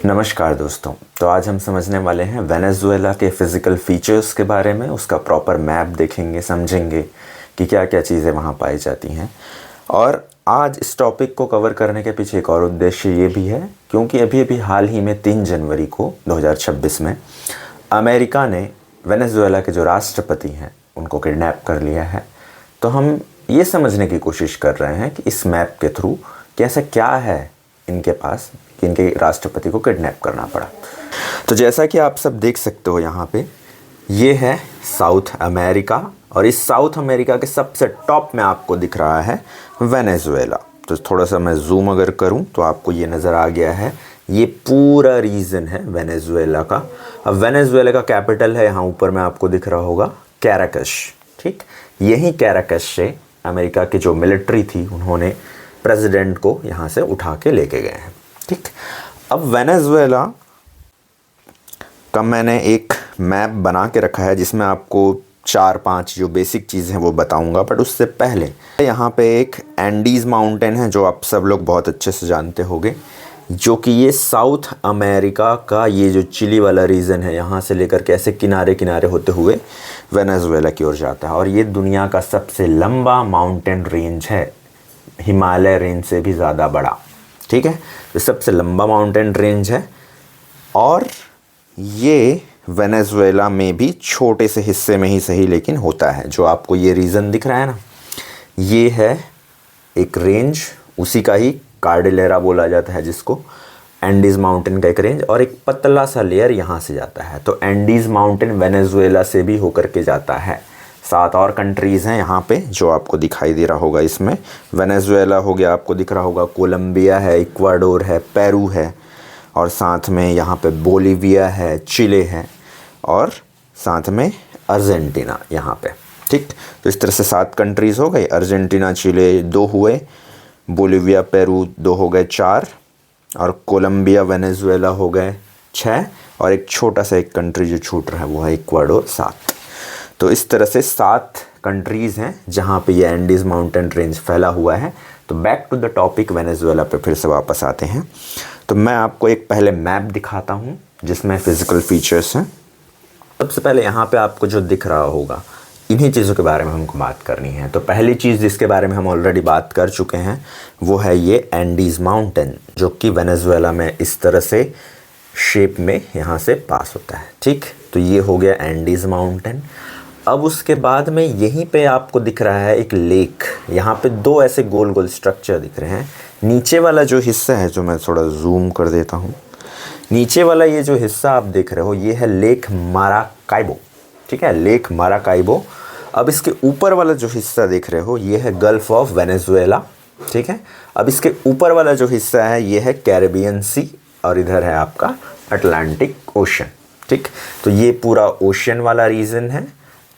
नमस्कार दोस्तों। तो आज हम समझने वाले हैं वेनेजुएला के फ़िज़िकल फीचर्स के बारे में। उसका प्रॉपर मैप देखेंगे, समझेंगे कि क्या क्या चीज़ें वहाँ पाई जाती हैं। और आज इस टॉपिक को कवर करने के पीछे एक और उद्देश्य ये भी है, क्योंकि अभी अभी हाल ही में 3 जनवरी को 2026 में अमेरिका ने वेनेजुएला के जो राष्ट्रपति हैं उनको किडनैप कर लिया है। तो हम ये समझने की कोशिश कर रहे हैं कि इस मैप के थ्रू कि ऐसा क्या है इनके पास कि इनके राष्ट्रपति को किडनैप करना पड़ा। तो जैसा कि आप सब देख सकते हो यहाँ पे, ये है साउथ अमेरिका, और इस साउथ अमेरिका के सबसे टॉप में आपको दिख रहा है वेनेजुएला। तो थोड़ा सा मैं जूम अगर करूँ तो आपको ये नज़र आ गया है, ये पूरा रीजन है वेनेजुएला का। अब वेनेजुएला का कैपिटल है, यहाँ ऊपर में आपको दिख रहा होगा कैराकस। ठीक, यही कैराकस से अमेरिका की जो मिलिट्री थी उन्होंने प्रेसिडेंट को यहाँ से उठा के लेके गए हैं। ठीक, अब वेनेजुएला का मैंने एक मैप बना के रखा है जिसमें आपको 4-5 जो बेसिक चीज़ें हैं वो बताऊंगा। बट उससे पहले यहाँ पे एक एंडीज़ माउंटेन है जो आप सब लोग बहुत अच्छे से जानते होंगे, जो कि ये साउथ अमेरिका का ये जो चिली वाला रीजन है, यहाँ से लेकर के ऐसे किनारे किनारे होते हुए वेनेजुएला की ओर जाता है। और ये दुनिया का सबसे लंबा माउंटेन रेंज है, हिमालय रेंज से भी ज़्यादा बड़ा। ठीक है, तो सबसे लंबा माउंटेन रेंज है। और ये वेनेजुएला में भी छोटे से हिस्से में ही सही लेकिन होता है। जो आपको ये रीजन दिख रहा है ना, ये है एक रेंज, उसी का ही कार्डिलेरा बोला जाता है, जिसको एंडीज़ माउंटेन का एक रेंज, और एक पतला सा लेयर यहाँ से जाता है। तो एंडीज़ माउंटेन वेनेजुएला से भी होकर के जाता है। 7 और कंट्रीज़ हैं यहाँ पे जो आपको दिखाई दे रहा होगा। इसमें वेनेजुएला हो गया, आपको दिख रहा होगा, कोलंबिया है, इक्वाडोर है, पेरू है, और साथ में यहाँ पे बोलीविया है, चिले है, और साथ में अर्जेंटीना यहाँ पे। ठीक, तो इस तरह से 7 कंट्रीज़ हो गए। अर्जेंटीना चिले 2 हुए, बोलीविया पेरू 2 हो गए 4, और कोलंबिया वेनेजुएला हो गए 6, और एक छोटा सा एक कंट्री जो छूट रहा है वो है इक्वाडोर 7। तो इस तरह से 7 कंट्रीज़ हैं जहाँ पे ये एंडीज़ माउंटेन रेंज फैला हुआ है। तो back to the topic, Venezuela पे फिर से वापस आते हैं। तो मैं आपको एक पहले मैप दिखाता हूँ जिसमें फ़िज़िकल फीचर्स हैं। सबसे पहले यहाँ पे आपको जो दिख रहा होगा, इन्हीं चीज़ों के बारे में हमको बात करनी है। तो पहली चीज़ जिसके बारे में हम ऑलरेडी बात कर चुके हैं वो है ये एंडीज़ माउंटेन, जो कि वेनेजुएला में इस तरह से शेप में यहाँ से पास होता है। ठीक, तो ये हो गया एंडीज़ माउंटेन। अब उसके बाद में यहीं पे आपको दिख रहा है एक लेक। यहाँ पे 2 ऐसे गोल गोल स्ट्रक्चर दिख रहे हैं। नीचे वाला जो हिस्सा है, जो मैं थोड़ा जूम कर देता हूँ, नीचे वाला ये जो हिस्सा आप देख रहे हो ये है लेक माराकाइबो। ठीक है, लेक माराकाइबो। अब इसके ऊपर वाला जो हिस्सा देख रहे हो ये है गल्फ ऑफ वेनेजुएला। ठीक है, अब इसके ऊपर वाला जो हिस्सा है ये है कैरिबियन सी, और इधर है आपका अटलांटिक ओशन। ठीक, तो ये पूरा ओशन वाला रीजन है।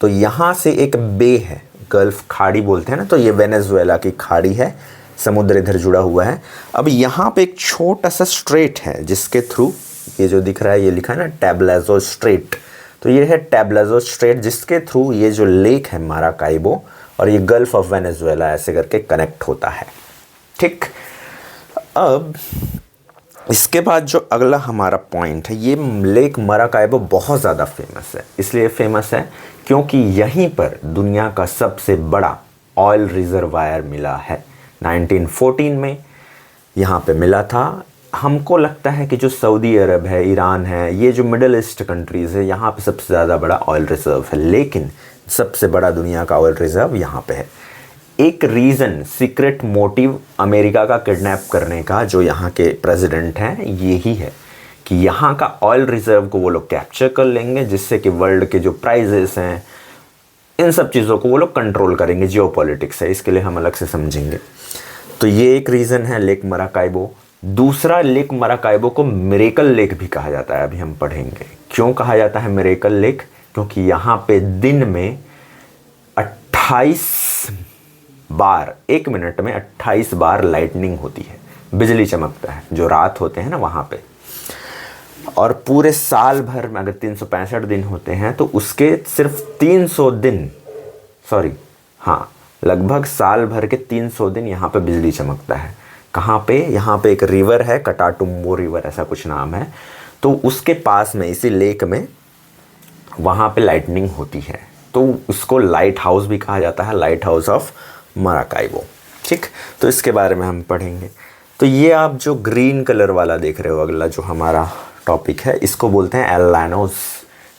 तो यहाँ से एक बे है, गल्फ खाड़ी बोलते हैं ना, तो ये वेनेजुएला की खाड़ी है, समुद्र इधर जुड़ा हुआ है। अब यहाँ पे एक छोटा सा स्ट्रेट है जिसके थ्रू ये जो दिख रहा है, ये लिखा है ना टैब्लाजो स्ट्रेट, तो ये है टैब्लाजो स्ट्रेट, जिसके थ्रू ये जो लेक है माराकाइबो और ये गल्फ ऑफ वेनेजुएला ऐसे करके कनेक्ट होता है। ठीक, अब इसके बाद जो अगला हमारा पॉइंट है, ये लेक माराकाइबो बहुत ज़्यादा फेमस है। इसलिए फेमस है क्योंकि यहीं पर दुनिया का सबसे बड़ा ऑयल रिजर्वायर मिला है। 1914 में यहाँ पे मिला था। हमको लगता है कि जो सऊदी अरब है, ईरान है, ये जो मिडल ईस्ट कंट्रीज़ है, यहाँ पे सबसे ज़्यादा बड़ा ऑयल रिज़र्व है, लेकिन सबसे बड़ा दुनिया का ऑयल रिज़र्व यहाँ पे है। एक रीज़न, सीक्रेट मोटिव अमेरिका का किडनैप करने का जो यहाँ के प्रेसिडेंट हैं, यही है कि यहाँ का ऑयल रिज़र्व को वो लोग कैप्चर कर लेंगे, जिससे कि वर्ल्ड के जो प्राइजेस हैं, इन सब चीज़ों को वो लोग कंट्रोल करेंगे। जियोपॉलिटिक्स है, इसके लिए हम अलग से समझेंगे। तो ये एक रीज़न है लेक माराकाइबो। दूसरा, लेक माराकाइबो को मिरेकल लेक भी कहा जाता है, अभी हम पढ़ेंगे क्यों कहा जाता है मिरेकल लेक। क्योंकि यहाँ पे दिन में 28 बार, 1 मिनट में 28 बार लाइटनिंग होती है, बिजली चमकता है, जो रात होते हैं ना वहाँ पे। और पूरे साल भर में अगर 365 दिन होते हैं तो उसके सिर्फ 300 दिन, लगभग साल भर के 300 दिन यहाँ पे बिजली चमकता है। कहाँ पे, यहाँ पे एक रिवर है, कटाटुम्बो रिवर ऐसा कुछ नाम है, तो उसके पास में इसी लेक में वहाँ पे लाइटनिंग होती है, तो उसको लाइट हाउस भी कहा जाता है, लाइट हाउस ऑफ मराकाइबो। ठीक, तो इसके बारे में हम पढ़ेंगे। तो ये आप जो ग्रीन कलर वाला देख रहे हो, अगला जो हमारा टॉपिक है, इसको बोलते हैं एल ल्यानोस।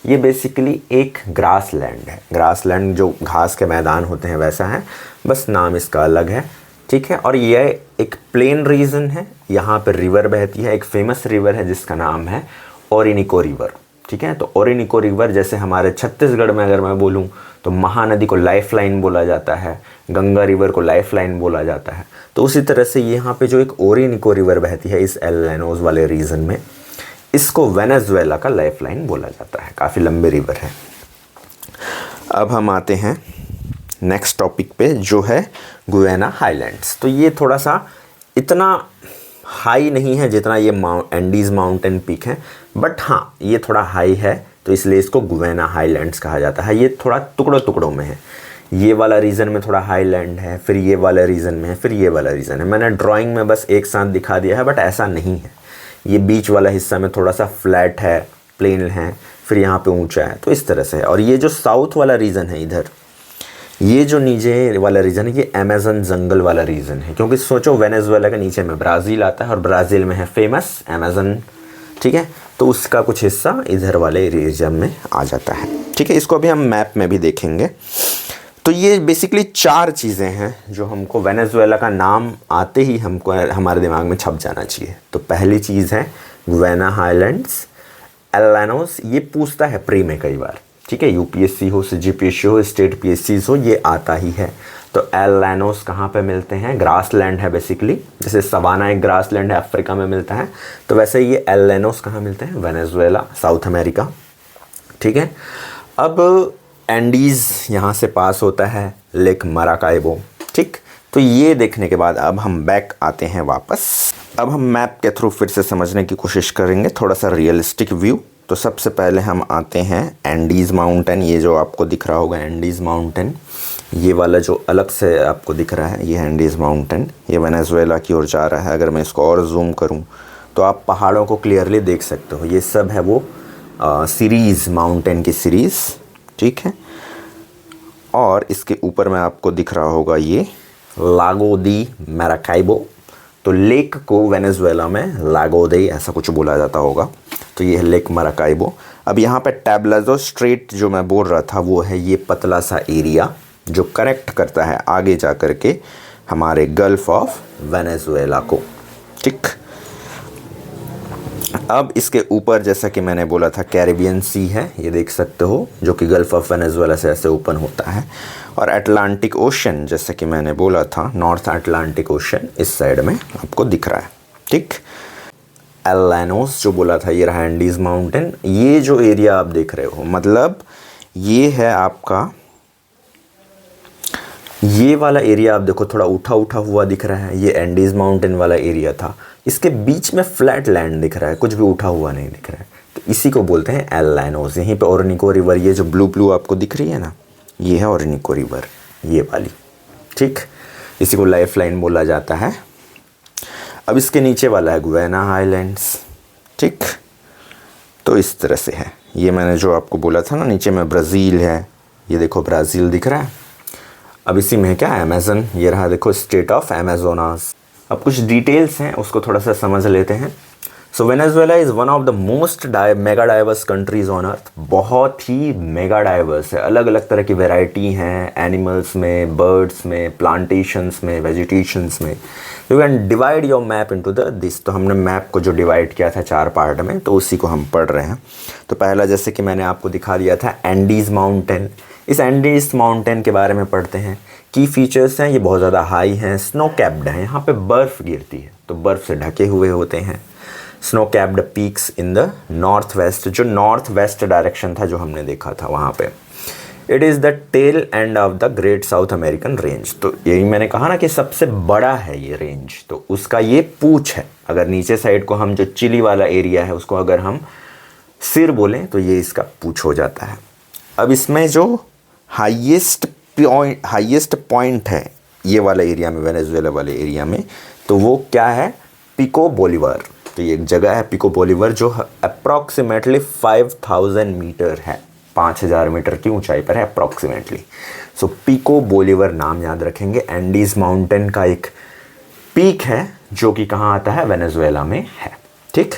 ये बेसिकली एक ग्रास लैंड है, ग्रास लैंड जो घास के मैदान होते हैं वैसा है, बस नाम इसका अलग है। ठीक है, और ये एक प्लेन रीजन है, यहाँ पर रिवर बहती है, एक फेमस रिवर है जिसका नाम है ओरिनिको रिवर। ठीक है, तो ओरिनिको रिवर, जैसे हमारे छत्तीसगढ़ में अगर मैं बोलूँ तो महानदी को लाइफ लाइन बोला जाता है, गंगा रिवर को लाइफ लाइन बोला जाता है, तो उसी तरह से यहाँ पे जो एक ओरिनिको रिवर बहती है इस एल ल्यानोस वाले रीजन में, इसको वेनेजुएला का लाइफ लाइन बोला जाता है, काफ़ी लंबी रिवर है। अब हम आते हैं नेक्स्ट टॉपिक पे जो है गुयाना हाईलैंड्स। तो ये थोड़ा सा इतना हाई नहीं है जितना ये एंडीज़ माउंटेन पीक है, बट हाँ ये थोड़ा हाई है, तो इसलिए इसको गुयाना हाईलैंड्स कहा जाता है। ये थोड़ा टुकड़ों टुकड़ों में है, ये वाला रीजन में थोड़ा हाईलैंड है, फिर ये वाला रीजन में है, फिर ये वाला रीजन है। मैंने ड्राइंग में बस एक साथ दिखा दिया है, बट ऐसा नहीं है। ये बीच वाला हिस्सा में थोड़ा सा फ्लैट है, प्लेन है, फिर यहाँ पे ऊंचा है, तो इस तरह से है। और ये जो साउथ वाला रीजन है इधर, ये जो नीचे वाला रीजन है, ये अमेज़न जंगल वाला रीजन है, क्योंकि सोचो वेनेजुएला के नीचे में ब्राज़ील आता है और ब्राज़ील में है फेमस अमेज़न। ठीक है, तो उसका कुछ हिस्सा इधर वाले रीजन में आ जाता है। ठीक है, इसको अभी हम मैप में भी देखेंगे। तो ये बेसिकली 4 चीज़ें हैं जो हमको वेनेजुएला का नाम आते ही हमको हमारे दिमाग में छप जाना चाहिए। तो पहली चीज़ है गुयाना हाईलैंड्स, एल ल्यानोस। ये पूछता है प्री में कई बार, ठीक है, यूपीएससी हो, सीजीपीएससी हो, स्टेट पीएससी हो, ये आता ही है। तो एल ल्यानोस कहाँ पे मिलते हैं? ग्रास लैंड है बेसिकली, जैसे सवाना एक ग्रास लैंड है, अफ्रीका में मिलता है, तो वैसे ये एल ल्यानोस कहाँ मिलते हैं? Venezuela, south America. ठीक है, अब एंडीज़ यहाँ से पास होता है, लेक मराकाइबो। ठीक, तो ये देखने के बाद अब हम बैक आते हैं वापस। अब हम मैप के थ्रू फिर से समझने की कोशिश करेंगे, थोड़ा सा रियलिस्टिक व्यू। तो सबसे पहले हम आते हैं एंडीज़ माउंटेन, ये जो आपको दिख रहा होगा एंडीज़ माउंटेन, ये वाला जो अलग से आपको दिख रहा है, ये एंडीज़ माउंटेन, ये वेनेजुएला की ओर जा रहा है। अगर मैं इसको और जूम करूं तो आप पहाड़ों को क्लियरली देख सकते हो। ये सब है वो सीरीज़, माउंटेन की सीरीज़। ठीक है, और इसके ऊपर में आपको दिख रहा होगा ये लागो दी मराकाइबो। तो लेक को वेनेजुएला में लागो दे ऐसा कुछ बोला जाता होगा। तो ये है लेक मराकाइबो। अब यहाँ पे टैब्लाजो स्ट्रेट जो मैं बोल रहा था वो है ये पतला सा एरिया जो कनेक्ट करता है आगे जा कर के हमारे गल्फ ऑफ वेनेजुएला को। ठीक, अब इसके ऊपर जैसा कि मैंने बोला था कैरिबियन सी है, ये देख सकते हो, जो कि गल्फ ऑफ वेनेजुएला से ऐसे ओपन होता है। और अटलांटिक ओशन, जैसा कि मैंने बोला था, नॉर्थ अटलांटिक ओशन इस साइड में आपको दिख रहा है। ठीक, एल ल्यानोस जो बोला था, ये रहा एंडीज़ माउंटेन। ये जो एरिया आप देख रहे हो, मतलब ये है आपका, ये वाला एरिया आप देखो थोड़ा उठा उठा हुआ दिख रहा है, ये एंडीज़ माउंटेन वाला एरिया था। इसके बीच में फ्लैट लैंड दिख रहा है, कुछ भी उठा हुआ नहीं दिख रहा है, तो इसी को बोलते हैं एल ल्यानोस। यहीं पे ओरिनिको रिवर, ये जो ब्लू ब्लू आपको दिख रही है ना, ये है ओरिनिको रिवर, ये वाली। ठीक, इसी को लाइफ लाइन बोला जाता है। अब इसके नीचे वाला है गुयाना हाईलैंड्स। ठीक, तो इस तरह से है। ये मैंने जो आपको बोला था ना, नीचे में ब्राज़ील है, ये देखो ब्राज़ील दिख रहा है। अब इसी में है क्या, अमेज़न, ये रहा देखो स्टेट ऑफ अमेज़ोनास। अब कुछ डिटेल्स हैं, उसको थोड़ा सा समझ लेते हैं। So Venezuela is one of the most mega diverse countries on earth. बहुत ही मेगा डाइवर्स है, अलग अलग तरह की वैरायटी हैं, एनिमल्स में, बर्ड्स में, प्लांटेशंस में, वेजिटेशंस में। You can divide your map into the this. तो हमने मैप को जो डिवाइड किया था 4 पार्ट में, तो उसी को हम पढ़ रहे हैं। तो पहला, जैसे कि मैंने आपको दिखा दिया था, एंडीज़ माउंटेन। इस एंडीज़ माउंटेन के बारे में पढ़ते हैं। की फीचर्स हैं, ये बहुत ज़्यादा हाई हैं, स्नो कैप्ड हैं, यहाँ पे बर्फ़ गिरती है, तो बर्फ़ से ढके हुए होते हैं। Snow capped peaks in the north west, जो नॉर्थ वेस्ट डायरेक्शन था जो हमने देखा था वहाँ पे। It is the tail end of the great South American range. तो यही मैंने कहा ना कि सबसे बड़ा है ये रेंज, तो उसका ये पूछ है। अगर नीचे साइड को हम जो चिली वाला एरिया है उसको अगर हम सिर बोलें तो ये इसका पूछ हो जाता है। अब इसमें जो हाईएस्ट पॉइंट है ये वाला एरिया में, वेनेजुएला वाले एरिया में, तो वो क्या है, पिको बोलीवर। तो ये एक जगह है पिको बोलीवर जो अप्रॉक्सीमेटली 5000 मीटर है, 5000 मीटर की ऊंचाई पर है अप्रॉक्सीमेटली। सो पिको बोलीवर नाम याद रखेंगे। एंडीज माउंटेन का एक पीक है जो कि कहाँ आता है, वेनेजुएला में है। ठीक,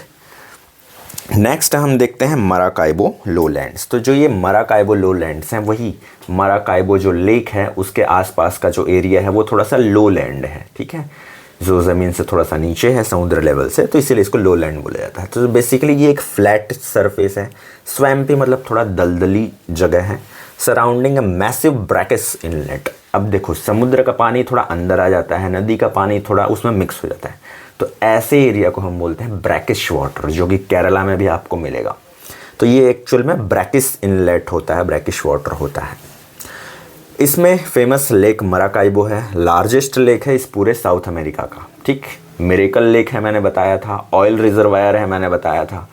नेक्स्ट हम देखते हैं मराकाइबो लोलैंड्स। तो जो ये मराकाइबो लोलैंड्स हैं, वही मराकाइबो जो लेक है उसके आसपास का जो एरिया है वो थोड़ा सा लोलैंड है। ठीक है, जो ज़मीन से थोड़ा सा नीचे है समुद्र लेवल से, तो इसीलिए इसको लोलैंड बोला जाता है। तो बेसिकली ये एक फ्लैट सरफेस है, स्वैम्पी मतलब थोड़ा दलदली जगह है, surrounding a massive brackish inlet. अब देखो, समुद्र का पानी थोड़ा अंदर आ जाता है, नदी का पानी थोड़ा उसमें मिक्स हो जाता है, तो ऐसे एरिया को हम बोलते हैं ब्रैकिश वाटर, जो कि केरला में भी आपको मिलेगा। तो ये एक्चुअल में ब्रैकिस इनलेट होता है, ब्रैकिश वाटर होता है। इसमें फेमस लेक मराकाइबो है, लार्जेस्ट लेक है इस पूरे साउथ अमेरिका का। ठीक, मिरेकल लेक है मैंने बताया था, ऑयल रिजर्वायर है मैंने बताया था।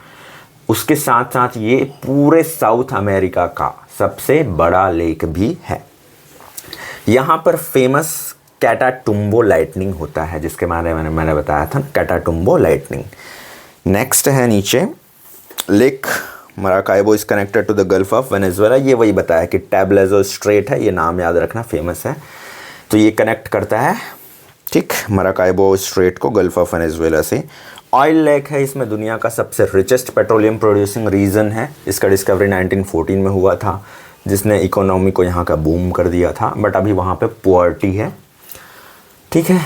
उसके साथ साथ ये पूरे साउथ अमेरिका का सबसे बड़ा लेक भी है। यहाँ पर फेमस कैटाटुम्बो लाइटनिंग होता है, जिसके बारे में मैंने बताया था, कैटाटुम्बो लाइटनिंग। नेक्स्ट है नीचे, lake Maracaibo is connected to the Gulf of Venezuela. ये वही बताया कि टैब्लेजो स्ट्रेट है, ये नाम याद रखना, फेमस है। तो ये कनेक्ट करता है, ठीक, मराकाइबो स्ट्रेट को गल्फ ऑफ वेनेजुएला से। ऑयल लेक है, इसमें दुनिया का सबसे रिचेस्ट पेट्रोलियम प्रोड्यूसिंग रीजन है। इसका डिस्कवरी 1914 में हुआ था, जिसने इकोनॉमी को यहाँ का बूम कर दिया था, बट अभी वहाँ पे पुअर्टी है। ठीक है,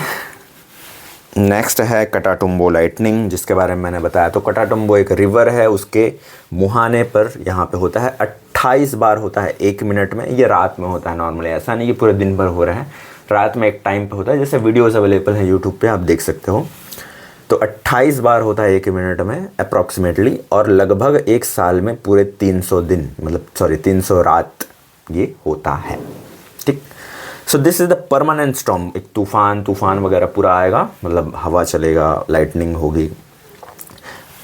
नेक्स्ट है कटाटुम्बो लाइटनिंग, जिसके बारे में मैंने बताया। तो कटाटुम्बो एक रिवर है, उसके मुहाने पर यहाँ पे होता है 28 बार होता है 1 मिनट में। ये रात में होता है नॉर्मली, ऐसा नहीं कि पूरे दिन भर हो रहा है, रात में एक टाइम पे होता है। जैसे वीडियोस अवेलेबल हैं यूट्यूब पे, आप देख सकते हो। तो 28 बार होता है 1 मिनट में अप्रॉक्सीमेटली, और लगभग एक साल में पूरे 300 दिन, मतलब 300 रात ये होता है। ठीक, so this is the permanent storm. एक तूफान वगैरह पूरा आएगा, मतलब हवा चलेगा, लाइटनिंग होगी।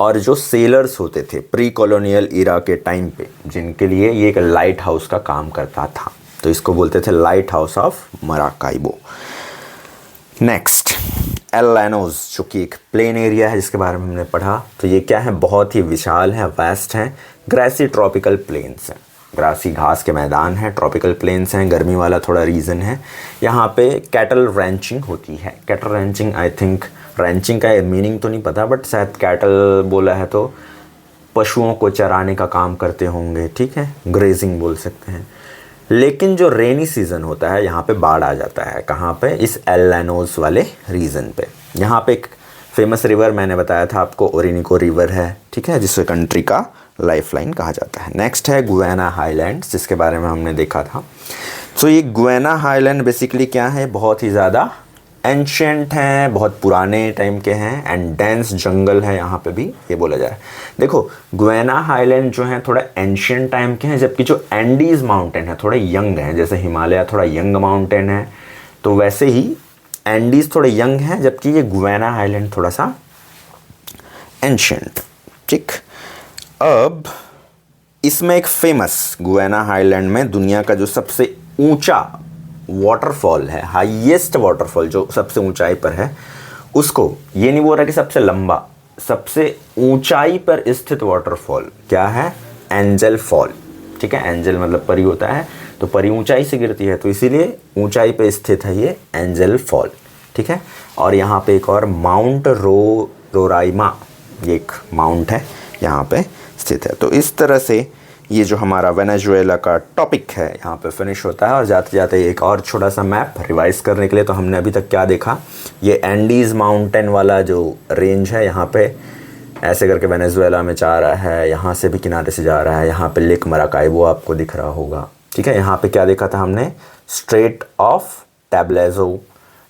और जो सेलर्स होते थे प्री कॉलोनियल इरा के टाइम पे, जिनके लिए ये एक लाइट हाउस का काम करता था, तो इसको बोलते थे lighthouse of Maracaibo. Next, El Llanos, जो कि एक प्लेन एरिया है जिसके बारे में हमने पढ़ा। तो ये क्या है, बहुत ही विशाल है, वास्ट है, ग्रासी ट्रॉपिकल प्लेन्स हैं, ग्रासी घास के मैदान हैं, ट्रॉपिकल प्लेन्स हैं, गर्मी वाला थोड़ा रीजन है। यहाँ पे कैटल रैंचिंग होती है। Cattle ranching, I think ranching का मीनिंग तो नहीं पता, बट शायद कैटल बोला है तो पशुओं को चराने का काम करते होंगे। ठीक है, ग्रेजिंग बोल सकते हैं। लेकिन जो रेनी सीज़न होता है, यहाँ पे बाढ़ आ जाता है। कहाँ पे, इस एल लैनोज वाले रीजन पे। यहाँ पे एक फेमस रिवर मैंने बताया था आपको, ओरिनिको रिवर है। ठीक है, जिसे कंट्री का लाइफलाइन कहा जाता है। नेक्स्ट है गुयाना हाईलैंड्स, जिसके बारे में हमने देखा था। सो ये गुयाना हाईलैंड बेसिकली क्या है, बहुत ही ज़्यादा एंशियंट हैं, बहुत पुराने टाइम के हैं, एंड डेंस जंगल है यहाँ पे भी, ये बोला जा रहा है। देखो, गुयाना हाईलैंड जो है थोड़ा एंशियंट टाइम के हैं, जबकि जो एंडीज माउंटेन है थोड़े यंग हैं। जैसे हिमालय थोड़ा यंग माउंटेन है, तो वैसे ही एंडीज थोड़े यंग हैं, जबकि ये गुयाना हाईलैंड थोड़ा सा एंशियंट। ठीक, अब इसमें एक फेमस, गुयाना हाईलैंड में दुनिया का जो सबसे ऊंचा वाटरफॉल है, हाईएस्ट वाटरफॉल जो सबसे ऊंचाई पर है, उसको, ये नहीं बोल रहा कि सबसे लंबा, सबसे ऊंचाई पर स्थित वाटरफॉल क्या है, एंजल फॉल। ठीक है, एंजल मतलब परी होता है, तो परी ऊंचाई से गिरती है, तो इसीलिए ऊंचाई पे स्थित है ये एंजल फॉल। ठीक है, और यहाँ पे एक और माउंट रोराइमा, ये एक माउंट है, यहाँ पे स्थित है। तो इस तरह से ये जो हमारा वेनेजुएला का टॉपिक है यहाँ पे फिनिश होता है। और जाते जाते एक और छोटा सा मैप रिवाइज करने के लिए, तो हमने अभी तक क्या देखा, ये एंडीज़ माउंटेन वाला जो रेंज है, यहाँ पे ऐसे करके वेनेजुएला में जा रहा है, यहाँ से भी किनारे से जा रहा है। यहाँ पे लेक मराकाइबो आपको दिख रहा होगा। ठीक है, यहाँ पे क्या देखा था हमने, स्ट्रेट ऑफ टैब्लेजो।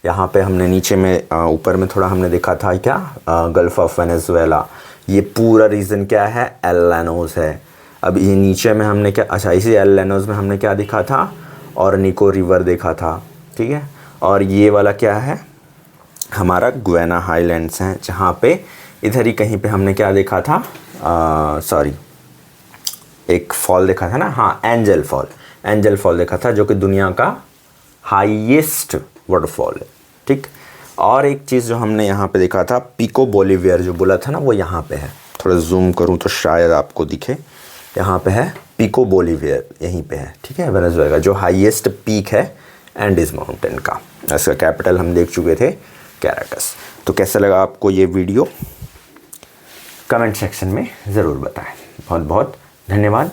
यहाँ पे हमने नीचे में ऊपर में थोड़ा हमने देखा था क्या, गल्फ ऑफ वेनेजुएला। ये पूरा रीजन क्या है, एल लैनोज है। अब ये नीचे में हमने क्या, अच्छा, इसी एल लैनोज में हमने क्या देखा था, और निको रिवर देखा था। ठीक है, और ये वाला क्या है, हमारा गुयाना हाईलैंड्स हैं, जहाँ पे इधर ही कहीं पे हमने क्या देखा था, एक फॉल देखा था ना, हाँ, एंजल फॉल। एंजल फॉल देखा था, जो कि दुनिया का हाईएस्ट वाटरफॉल है, ठीक। और एक चीज़ जो हमने यहाँ पे देखा था, पिको बोलीवियर जो बोला था ना, वो यहाँ पे है। थोड़ा जूम करूँ तो शायद आपको दिखे, यहाँ पे है पिको बोलीवियर, यहीं पे है, ठीक है। वेनेजुएला जो हाईएस्ट पीक है एंडीज माउंटेन का, इसका कैपिटल हम देख चुके थे कैराकस। तो कैसा लगा आपको ये वीडियो, कमेंट सेक्शन में ज़रूर बताएं। बहुत बहुत धन्यवाद।